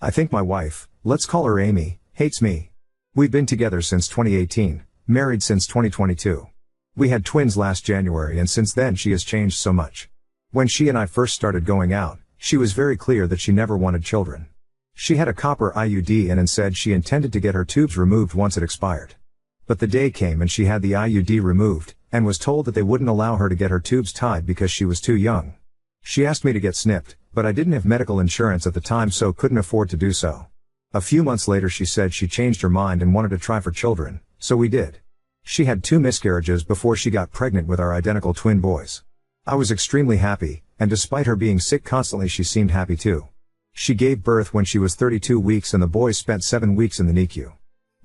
I think my wife, let's call her Amy, hates me. We've been together since 2018, married since 2022. We had twins last January and since then she has changed so much. When she and I first started going out, she was very clear that she never wanted children. She had a copper IUD in and said she intended to get her tubes removed once it expired. But the day came and she had the IUD removed, and was told that they wouldn't allow her to get her tubes tied because she was too young. She asked me to get snipped, but I didn't have medical insurance at the time so couldn't afford to do so. A few months later she said she changed her mind and wanted to try for children, so we did. She had 2 miscarriages before she got pregnant with our identical twin boys. I was extremely happy, and despite her being sick constantly she seemed happy too. She gave birth when she was 32 weeks and the boys spent 7 weeks in the NICU.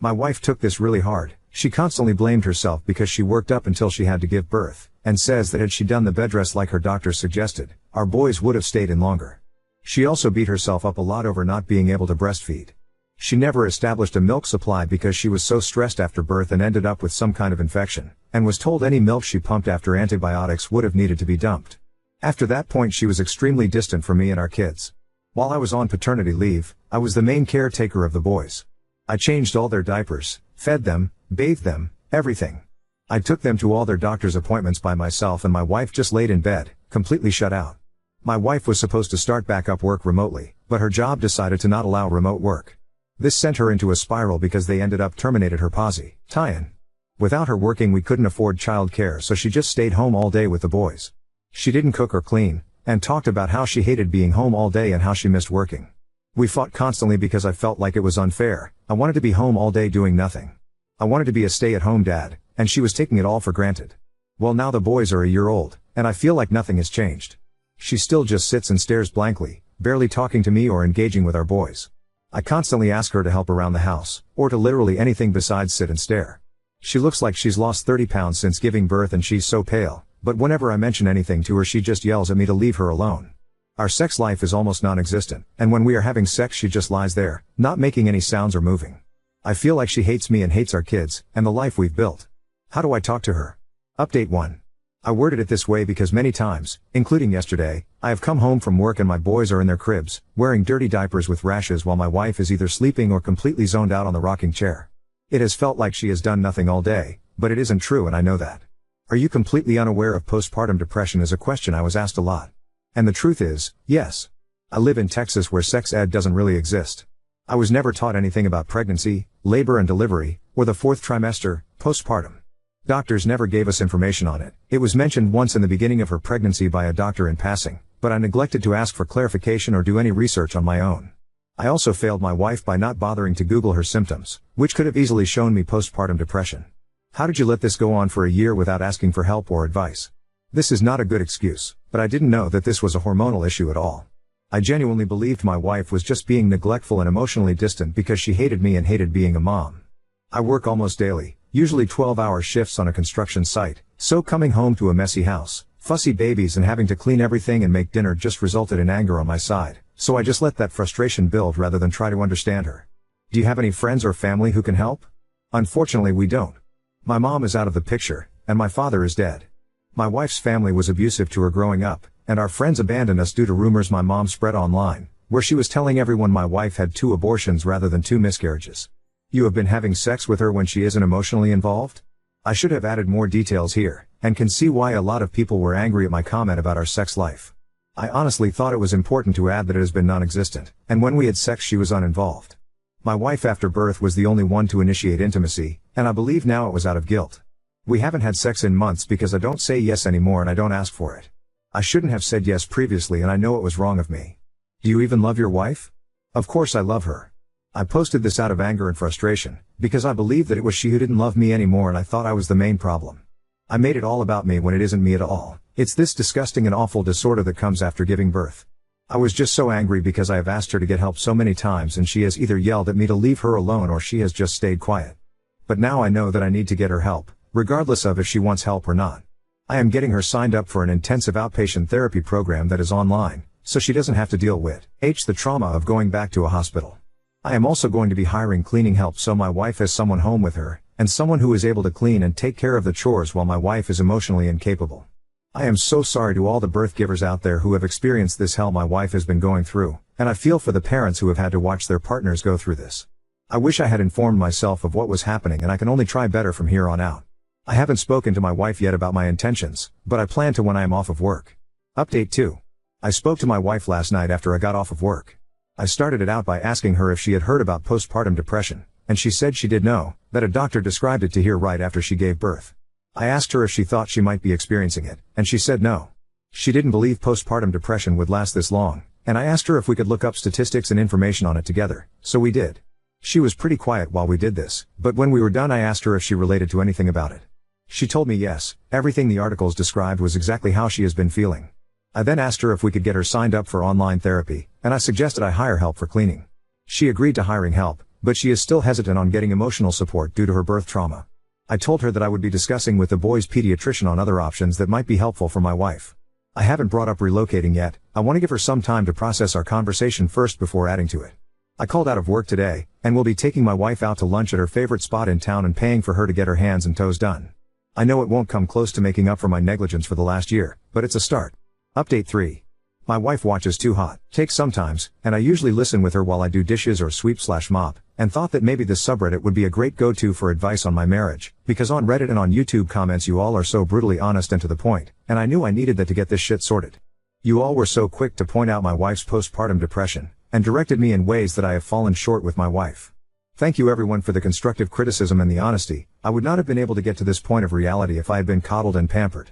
My wife took this really hard. She constantly blamed herself because she worked up until she had to give birth, and says that had she done the bed rest like her doctor suggested, our boys would have stayed in longer. She also beat herself up a lot over not being able to breastfeed. She never established a milk supply because she was so stressed after birth and ended up with some kind of infection, and was told any milk she pumped after antibiotics would have needed to be dumped. After that point she was extremely distant from me and our kids. While I was on paternity leave, I was the main caretaker of the boys. I changed all their diapers, fed them, bathed them, everything. I took them to all their doctor's appointments by myself and my wife just laid in bed, completely shut out. My wife was supposed to start back up work remotely, but her job decided to not allow remote work. This sent her into a spiral because they ended up terminated her posi tie-in. Without her working we couldn't afford child care so she just stayed home all day with the boys. She didn't cook or clean, and talked about how she hated being home all day and how she missed working. We fought constantly because I felt like it was unfair. I wanted to be home all day doing nothing. I wanted to be a stay-at-home dad, and she was taking it all for granted. Well, now the boys are a year old, and I feel like nothing has changed. She still just sits and stares blankly, barely talking to me or engaging with our boys. I constantly ask her to help around the house, or to literally anything besides sit and stare. She looks like she's lost 30 pounds since giving birth and she's so pale, but whenever I mention anything to her she just yells at me to leave her alone. Our sex life is almost non-existent, and when we are having sex she just lies there, not making any sounds or moving. I feel like she hates me and hates our kids, and the life we've built. How do I talk to her? Update 1. I worded it this way because many times, including yesterday, I have come home from work and my boys are in their cribs, wearing dirty diapers with rashes while my wife is either sleeping or completely zoned out on the rocking chair. It has felt like she has done nothing all day, but it isn't true and I know that. Are you completely unaware of postpartum depression is a question I was asked a lot. And the truth is, yes. I live in Texas where sex ed doesn't really exist. I was never taught anything about pregnancy, labor and delivery, or the 4th trimester, postpartum. Doctors never gave us information on it. It was mentioned once in the beginning of her pregnancy by a doctor in passing, but I neglected to ask for clarification or do any research on my own. I also failed my wife by not bothering to Google her symptoms, which could have easily shown me postpartum depression. How did you let this go on for a year without asking for help or advice? This is not a good excuse, but I didn't know that this was a hormonal issue at all. I genuinely believed my wife was just being neglectful and emotionally distant because she hated me and hated being a mom. I work almost daily, usually 12-hour shifts on a construction site, so coming home to a messy house, fussy babies and having to clean everything and make dinner just resulted in anger on my side, so I just let that frustration build rather than try to understand her. Do you have any friends or family who can help? Unfortunately we don't. My mom is out of the picture, and my father is dead. My wife's family was abusive to her growing up, and our friends abandoned us due to rumors my mom spread online, where she was telling everyone my wife had 2 abortions rather than 2 miscarriages. You have been having sex with her when she isn't emotionally involved? I should have added more details here, and can see why a lot of people were angry at my comment about our sex life. I honestly thought it was important to add that it has been non-existent, and when we had sex she was uninvolved. My wife after birth was the only one to initiate intimacy, and I believe now it was out of guilt. We haven't had sex in months because I don't say yes anymore and I don't ask for it. I shouldn't have said yes previously and I know it was wrong of me. Do you even love your wife? Of course I love her. I posted this out of anger and frustration, because I believed that it was she who didn't love me anymore and I thought I was the main problem. I made it all about me when it isn't me at all. It's this disgusting and awful disorder that comes after giving birth. I was just so angry because I have asked her to get help so many times and she has either yelled at me to leave her alone or she has just stayed quiet. But now I know that I need to get her help, regardless of if she wants help or not. I am getting her signed up for an intensive outpatient therapy program that is online, so she doesn't have to deal with the trauma of going back to a hospital. I am also going to be hiring cleaning help so my wife has someone home with her, and someone who is able to clean and take care of the chores while my wife is emotionally incapable. I am so sorry to all the birth givers out there who have experienced this hell my wife has been going through, and I feel for the parents who have had to watch their partners go through this. I wish I had informed myself of what was happening, and I can only try better from here on out. I haven't spoken to my wife yet about my intentions, but I plan to when I am off of work. Update 2. I spoke to my wife last night after I got off of work. I started it out by asking her if she had heard about postpartum depression, and she said she did know, that a doctor described it to her right after she gave birth. I asked her if she thought she might be experiencing it, and she said no. She didn't believe postpartum depression would last this long, and I asked her if we could look up statistics and information on it together, so we did. She was pretty quiet while we did this, but when we were done I asked her if she related to anything about it. She told me yes, everything the articles described was exactly how she has been feeling. I then asked her if we could get her signed up for online therapy, and I suggested I hire help for cleaning. She agreed to hiring help, but she is still hesitant on getting emotional support due to her birth trauma. I told her that I would be discussing with the boys' pediatrician on other options that might be helpful for my wife. I haven't brought up relocating yet. I want to give her some time to process our conversation first before adding to it. I called out of work today, and will be taking my wife out to lunch at her favorite spot in town and paying for her to get her hands and toes done. I know it won't come close to making up for my negligence for the last year, but it's a start. Update 3. My wife watches Too Hot Takes sometimes, and I usually listen with her while I do dishes or sweep/mop, and thought that maybe this subreddit would be a great go-to for advice on my marriage, because on Reddit and on YouTube comments you all are so brutally honest and to the point, and I knew I needed that to get this shit sorted. You all were so quick to point out my wife's postpartum depression, and directed me in ways that I have fallen short with my wife. Thank you everyone for the constructive criticism and the honesty. I would not have been able to get to this point of reality if I had been coddled and pampered.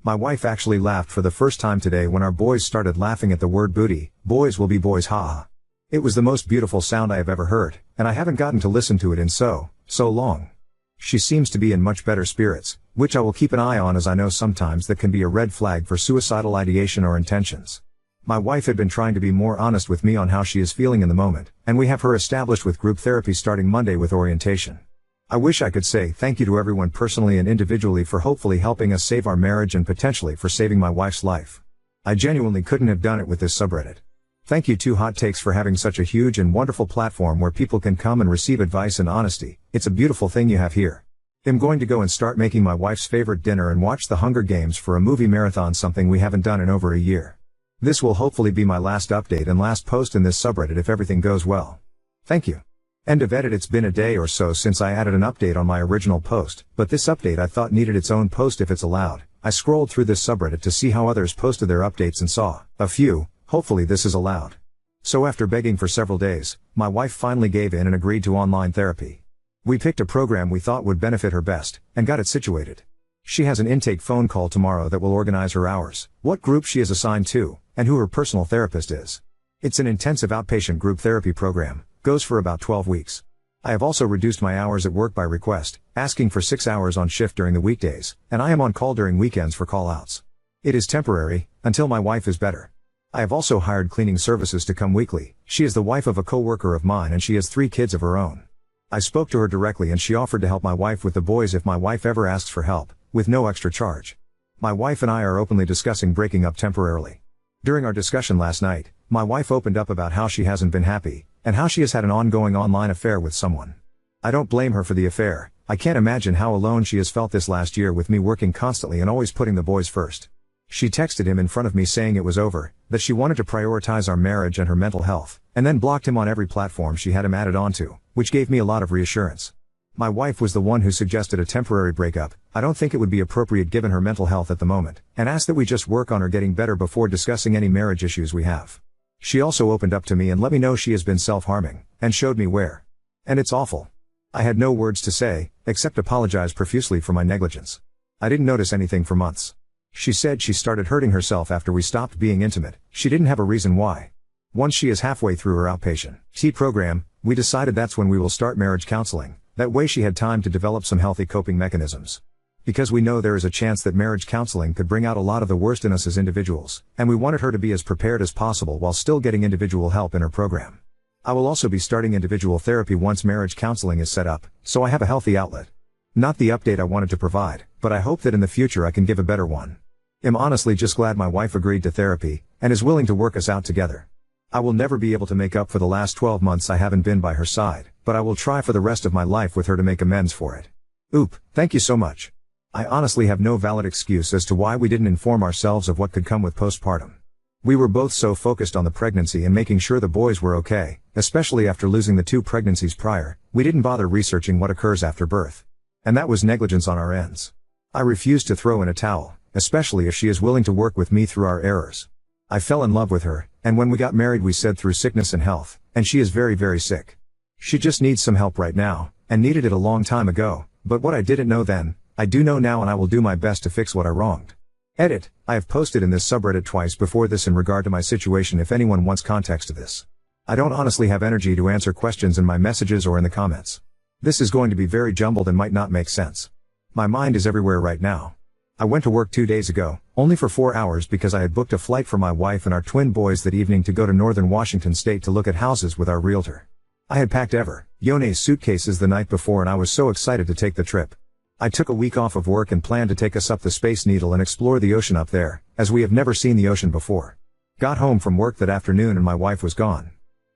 My wife actually laughed for the first time today when our boys started laughing at the word booty. Boys will be boys, haha. It was the most beautiful sound I have ever heard, and I haven't gotten to listen to it in so long. She seems to be in much better spirits, which I will keep an eye on, as I know sometimes that can be a red flag for suicidal ideation or intentions. My wife had been trying to be more honest with me on how she is feeling in the moment, and we have her established with group therapy starting Monday with orientation. I wish I could say thank you to everyone personally and individually for hopefully helping us save our marriage and potentially for saving my wife's life. I genuinely couldn't have done it with this subreddit. Thank you to Hot Takes for having such a huge and wonderful platform where people can come and receive advice and honesty. It's a beautiful thing you have here. I'm going to go and start making my wife's favorite dinner and watch The Hunger Games for a movie marathon, something we haven't done in over a year. This will hopefully be my last update and last post in this subreddit if everything goes well. Thank you. End of edit. It's been a day or so since I added an update on my original post, but this update I thought needed its own post if it's allowed. I scrolled through this subreddit to see how others posted their updates and saw a few. Hopefully this is allowed. So after begging for several days, my wife finally gave in and agreed to online therapy. We picked a program we thought would benefit her best, and got it situated. She has an intake phone call tomorrow that will organize her hours, what group she is assigned to, and who her personal therapist is. It's an intensive outpatient group therapy program. Goes for about 12 weeks. I have also reduced my hours at work by request, asking for 6 hours on shift during the weekdays, and I am on call during weekends for call-outs. It is temporary, until my wife is better. I have also hired cleaning services to come weekly. She is the wife of a co-worker of mine and she has 3 kids of her own. I spoke to her directly and she offered to help my wife with the boys if my wife ever asks for help, with no extra charge. My wife and I are openly discussing breaking up temporarily. During our discussion last night, my wife opened up about how she hasn't been happy, and how she has had an ongoing online affair with someone. I don't blame her for the affair. I can't imagine how alone she has felt this last year with me working constantly and always putting the boys first. She texted him in front of me saying it was over, that she wanted to prioritize our marriage and her mental health, and then blocked him on every platform she had him added onto, which gave me a lot of reassurance. My wife was the one who suggested a temporary breakup. I don't think it would be appropriate given her mental health at the moment, and asked that we just work on her getting better before discussing any marriage issues we have. She also opened up to me and let me know she has been self-harming, and showed me where. And it's awful. I had no words to say, except apologize profusely for my negligence. I didn't notice anything for months. She said she started hurting herself after we stopped being intimate. She didn't have a reason why. Once she is halfway through her outpatient program, we decided that's when we will start marriage counseling. That way she had time to develop some healthy coping mechanisms. Because we know there is a chance that marriage counseling could bring out a lot of the worst in us as individuals, and we wanted her to be as prepared as possible while still getting individual help in her program. I will also be starting individual therapy once marriage counseling is set up, so I have a healthy outlet. Not the update I wanted to provide, but I hope that in the future I can give a better one. I'm honestly just glad my wife agreed to therapy, and is willing to work us out together. I will never be able to make up for the last 12 months I haven't been by her side, but I will try for the rest of my life with her to make amends for it. Oop, thank you so much. I honestly have no valid excuse as to why we didn't inform ourselves of what could come with postpartum. We were both so focused on the pregnancy and making sure the boys were okay, especially after losing the 2 pregnancies prior, we didn't bother researching what occurs after birth. And that was negligence on our ends. I refused to throw in a towel, especially if she is willing to work with me through our errors. I fell in love with her, and when we got married we said through sickness and health, and she is very very sick. She just needs some help right now, and needed it a long time ago, but what I didn't know then, I do know now, and I will do my best to fix what I wronged. Edit, I have posted in this subreddit twice before this in regard to my situation if anyone wants context to this. I don't honestly have energy to answer questions in my messages or in the comments. This is going to be very jumbled and might not make sense. My mind is everywhere right now. I went to work 2 days ago, only for 4 hours because I had booked a flight for my wife and our twin boys that evening to go to northern Washington state to look at houses with our realtor. I had packed Yone's suitcases the night before and I was so excited to take the trip. I took a week off of work and planned to take us up the Space Needle and explore the ocean up there, as we have never seen the ocean before. Got home from work that afternoon and my wife was gone.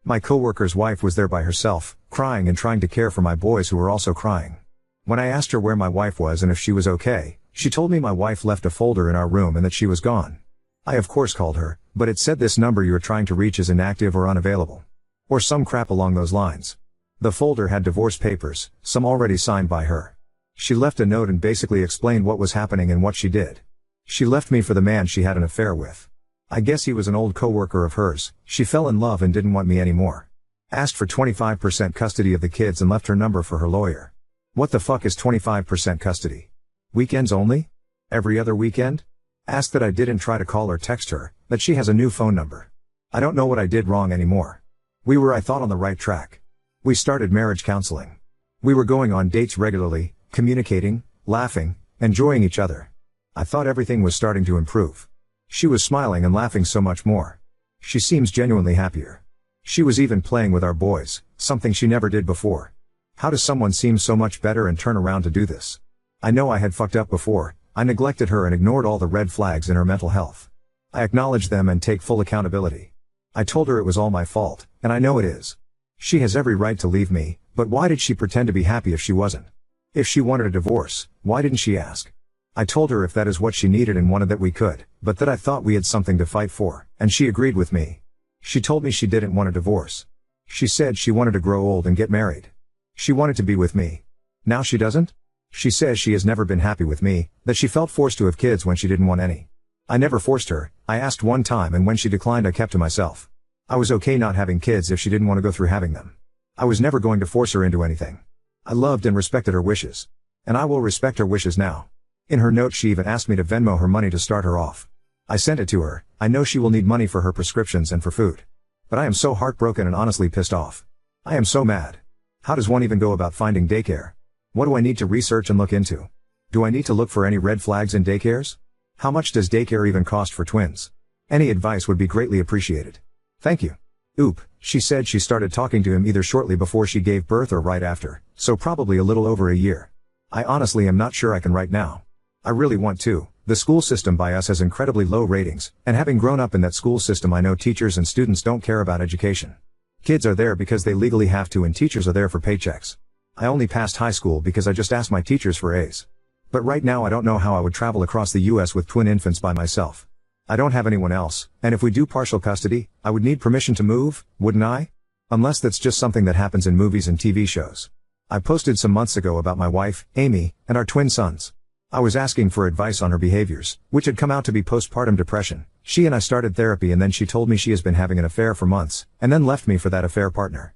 My coworker's wife was there by herself, crying and trying to care for my boys who were also crying. When I asked her where my wife was and if she was okay, she told me my wife left a folder in our room and that she was gone. I of course called her, but it said this number you are trying to reach is inactive or unavailable. Or some crap along those lines. The folder had divorce papers, some already signed by her. She left a note and basically explained what was happening and what she did. She left me for the man she had an affair with. I guess he was an old coworker of hers. She fell in love and didn't want me anymore. Asked for 25% custody of the kids and left her number for her lawyer. What the fuck is 25% custody? Weekends only? Every other weekend? Asked that I didn't try to call or text her, that she has a new phone number. I don't know what I did wrong anymore. We were, I thought, on the right track. We started marriage counseling. We were going on dates regularly, communicating, laughing, enjoying each other. I thought everything was starting to improve. She was smiling and laughing so much more. She seems genuinely happier. She was even playing with our boys, something she never did before. How does someone seem so much better and turn around to do this? I know I had fucked up before. I neglected her and ignored all the red flags in her mental health. I acknowledge them and take full accountability. I told her it was all my fault, and I know it is. She has every right to leave me, but why did she pretend to be happy if she wasn't? If she wanted a divorce, why didn't she ask? I told her if that is what she needed and wanted that we could, but that I thought we had something to fight for, and she agreed with me. She told me she didn't want a divorce. She said she wanted to grow old and get married. She wanted to be with me. Now she doesn't? She says she has never been happy with me, that she felt forced to have kids when she didn't want any. I never forced her. I asked one time and when she declined I kept to myself. I was okay not having kids if she didn't want to go through having them. I was never going to force her into anything. I loved and respected her wishes. And I will respect her wishes now. In her note she even asked me to Venmo her money to start her off. I sent it to her. I know she will need money for her prescriptions and for food. But I am so heartbroken and honestly pissed off. I am so mad. How does one even go about finding daycare? What do I need to research and look into? Do I need to look for any red flags in daycares? How much does daycare even cost for twins? Any advice would be greatly appreciated. Thank you. Oop, she said she started talking to him either shortly before she gave birth or right after, so probably a little over a year. I honestly am not sure I can right now. I really want to. The school system by us has incredibly low ratings, and having grown up in that school system I know teachers and students don't care about education. Kids are there because they legally have to and teachers are there for paychecks. I only passed high school because I just asked my teachers for A's. But right now I don't know how I would travel across the US with twin infants by myself. I don't have anyone else, and if we do partial custody, I would need permission to move, wouldn't I? Unless that's just something that happens in movies and TV shows. I posted some months ago about my wife, Amy, and our twin sons. I was asking for advice on her behaviors, which had come out to be postpartum depression. She and I started therapy and then she told me she has been having an affair for months, and then left me for that affair partner.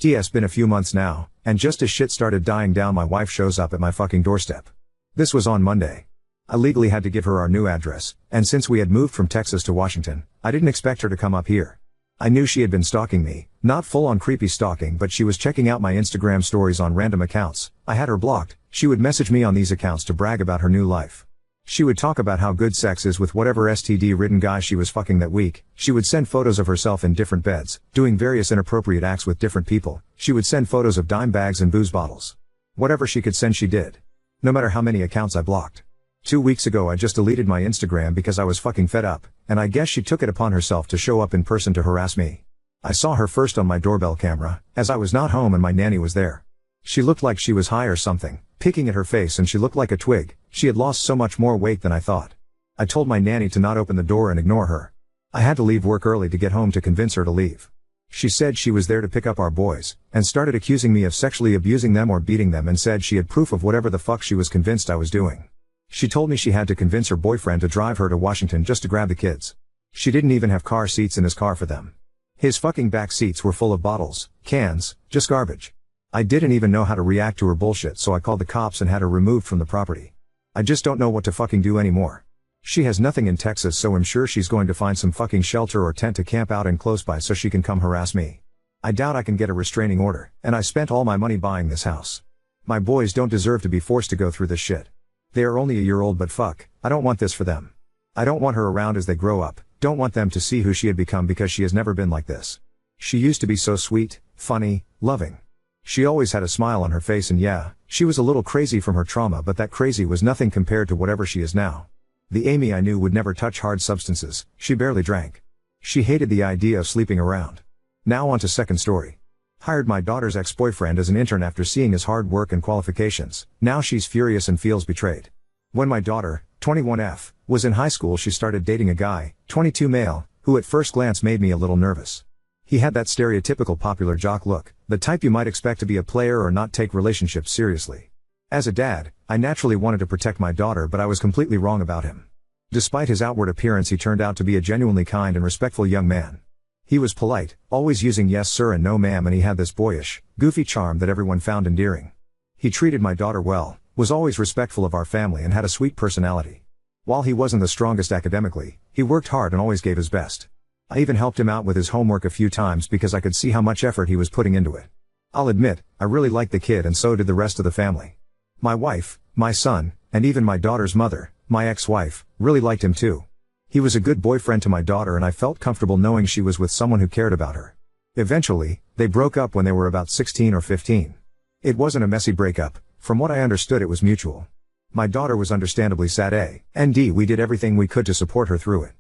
It's been a few months now, and just as shit started dying down my wife shows up at my fucking doorstep. This was on Monday. I legally had to give her our new address, and since we had moved from Texas to Washington, I didn't expect her to come up here. I knew she had been stalking me, not full-on creepy stalking, but she was checking out my Instagram stories on random accounts. I had her blocked. She would message me on these accounts to brag about her new life. She would talk about how good sex is with whatever STD-ridden guy she was fucking that week. She would send photos of herself in different beds, doing various inappropriate acts with different people. She would send photos of dime bags and booze bottles. Whatever she could send she did. No matter how many accounts I blocked. 2 weeks ago I just deleted my Instagram because I was fucking fed up, and I guess she took it upon herself to show up in person to harass me. I saw her first on my doorbell camera, as I was not home and my nanny was there. She looked like she was high or something, Peeking at her face, and she looked like a twig. She had lost so much more weight than I thought. I told my nanny to not open the door and ignore her. I had to leave work early to get home to convince her to leave. She said she was there to pick up our boys, and started accusing me of sexually abusing them or beating them, and said she had proof of whatever the fuck she was convinced I was doing. She told me she had to convince her boyfriend to drive her to Washington just to grab the kids. She didn't even have car seats in his car for them. His fucking back seats were full of bottles, cans, just garbage. I didn't even know how to react to her bullshit, so I called the cops and had her removed from the property. I just don't know what to fucking do anymore. She has nothing in Texas, so I'm sure she's going to find some fucking shelter or tent to camp out in close by so she can come harass me. I doubt I can get a restraining order, and I spent all my money buying this house. My boys don't deserve to be forced to go through this shit. They are only a year old, but fuck, I don't want this for them. I don't want her around as they grow up, don't want them to see who she had become because she has never been like this. She used to be so sweet, funny, loving. She always had a smile on her face, and yeah, she was a little crazy from her trauma, but that crazy was nothing compared to whatever she is now. The Amy I knew would never touch hard substances, she barely drank. She hated the idea of sleeping around. Now on to second story. Hired my daughter's ex-boyfriend as an intern after seeing his hard work and qualifications. Now she's furious and feels betrayed. When my daughter, 21F, was in high school, she started dating a guy, 22 male, who at first glance made me a little nervous. He had that stereotypical popular jock look, the type you might expect to be a player or not take relationships seriously. As a dad, I naturally wanted to protect my daughter, but I was completely wrong about him. Despite his outward appearance, he turned out to be a genuinely kind and respectful young man. He was polite, always using yes sir and no ma'am, and he had this boyish, goofy charm that everyone found endearing. He treated my daughter well, was always respectful of our family, and had a sweet personality. While he wasn't the strongest academically, he worked hard and always gave his best. I even helped him out with his homework a few times because I could see how much effort he was putting into it. I'll admit, I really liked the kid, and so did the rest of the family. My wife, my son, and even my daughter's mother, my ex-wife, really liked him too. He was a good boyfriend to my daughter, and I felt comfortable knowing she was with someone who cared about her. Eventually, they broke up when they were about 16 or 15. It wasn't a messy breakup. From what I understood, it was mutual. My daughter was understandably sad, and we did everything we could to support her through it.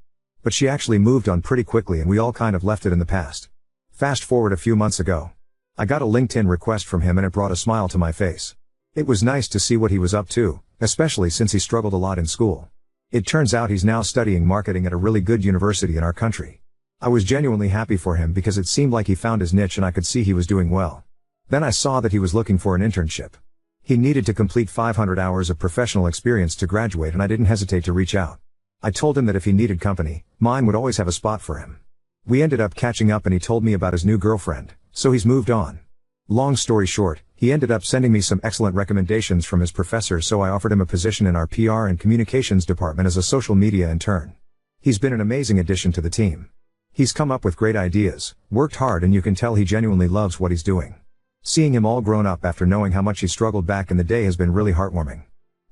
But she actually moved on pretty quickly, and we all kind of left it in the past. Fast forward a few months ago. I got a LinkedIn request from him, and it brought a smile to my face. It was nice to see what he was up to, especially since he struggled a lot in school. It turns out he's now studying marketing at a really good university in our country. I was genuinely happy for him because it seemed like he found his niche, and I could see he was doing well. Then I saw that he was looking for an internship. He needed to complete 500 hours of professional experience to graduate, and I didn't hesitate to reach out. I told him that if he needed company, mine would always have a spot for him. We ended up catching up, and he told me about his new girlfriend, so he's moved on. Long story short, he ended up sending me some excellent recommendations from his professor, so I offered him a position in our PR and communications department as a social media intern. He's been an amazing addition to the team. He's come up with great ideas, worked hard, and you can tell he genuinely loves what he's doing. Seeing him all grown up after knowing how much he struggled back in the day has been really heartwarming.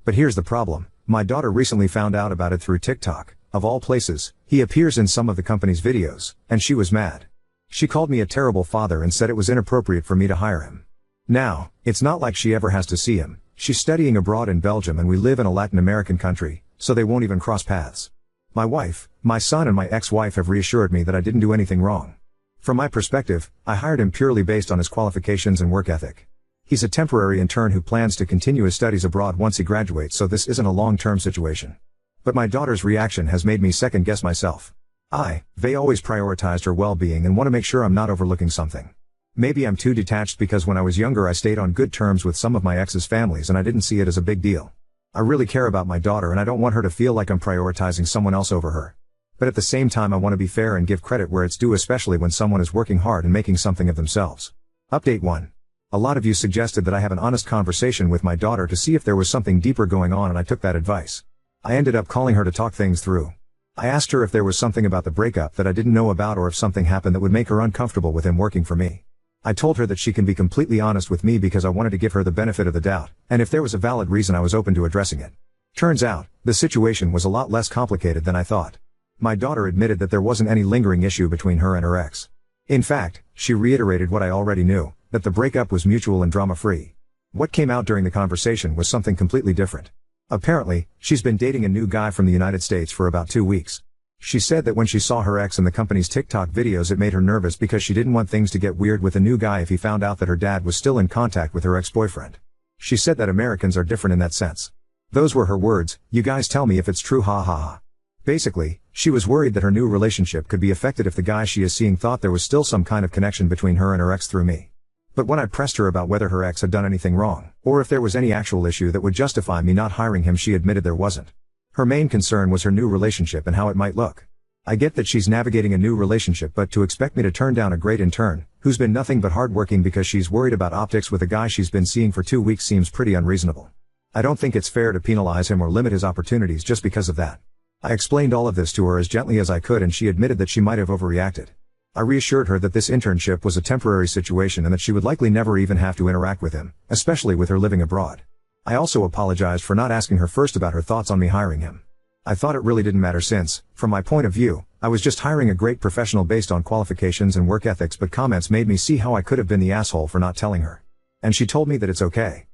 But here's the problem. My daughter recently found out about it through TikTok. Of all places, he appears in some of the company's videos, and she was mad. She called me a terrible father and said it was inappropriate for me to hire him. Now, it's not like she ever has to see him. She's studying abroad in Belgium, and we live in a Latin American country, so they won't even cross paths. My wife, my son, and my ex-wife have reassured me that I didn't do anything wrong. From my perspective, I hired him purely based on his qualifications and work ethic. He's a temporary intern who plans to continue his studies abroad once he graduates, so this isn't a long-term situation. But my daughter's reaction has made me second-guess myself. They always prioritized her well-being and want to make sure I'm not overlooking something. Maybe I'm too detached because when I was younger I stayed on good terms with some of my ex's families and I didn't see it as a big deal. I really care about my daughter and I don't want her to feel like I'm prioritizing someone else over her. But at the same time I want to be fair and give credit where it's due, especially when someone is working hard and making something of themselves. Update 1. A lot of you suggested that I have an honest conversation with my daughter to see if there was something deeper going on, and I took that advice. I ended up calling her to talk things through. I asked her if there was something about the breakup that I didn't know about, or if something happened that would make her uncomfortable with him working for me. I told her that she can be completely honest with me because I wanted to give her the benefit of the doubt, and if there was a valid reason I was open to addressing it. Turns out, the situation was a lot less complicated than I thought. My daughter admitted that there wasn't any lingering issue between her and her ex. In fact, she reiterated what I already knew, that the breakup was mutual and drama-free. What came out during the conversation was something completely different. Apparently, she's been dating a new guy from the United States for about 2 weeks. She said that when she saw her ex in the company's TikTok videos it made her nervous because she didn't want things to get weird with the new guy if he found out that her dad was still in contact with her ex-boyfriend. She said that Americans are different in that sense. Those were her words, you guys tell me if it's true, ha ha ha. Basically, she was worried that her new relationship could be affected if the guy she is seeing thought there was still some kind of connection between her and her ex through me. But when I pressed her about whether her ex had done anything wrong, or if there was any actual issue that would justify me not hiring him, she admitted there wasn't. Her main concern was her new relationship and how it might look. I get that she's navigating a new relationship, but to expect me to turn down a great intern, who's been nothing but hardworking because she's worried about optics with a guy she's been seeing for 2 weeks seems pretty unreasonable. I don't think it's fair to penalize him or limit his opportunities just because of that. I explained all of this to her as gently as I could, and she admitted that she might have overreacted. I reassured her that this internship was a temporary situation and that she would likely never even have to interact with him, especially with her living abroad. I also apologized for not asking her first about her thoughts on me hiring him. I thought it really didn't matter since, from my point of view, I was just hiring a great professional based on qualifications and work ethics, but comments made me see how I could have been the asshole for not telling her. And she told me that it's okay.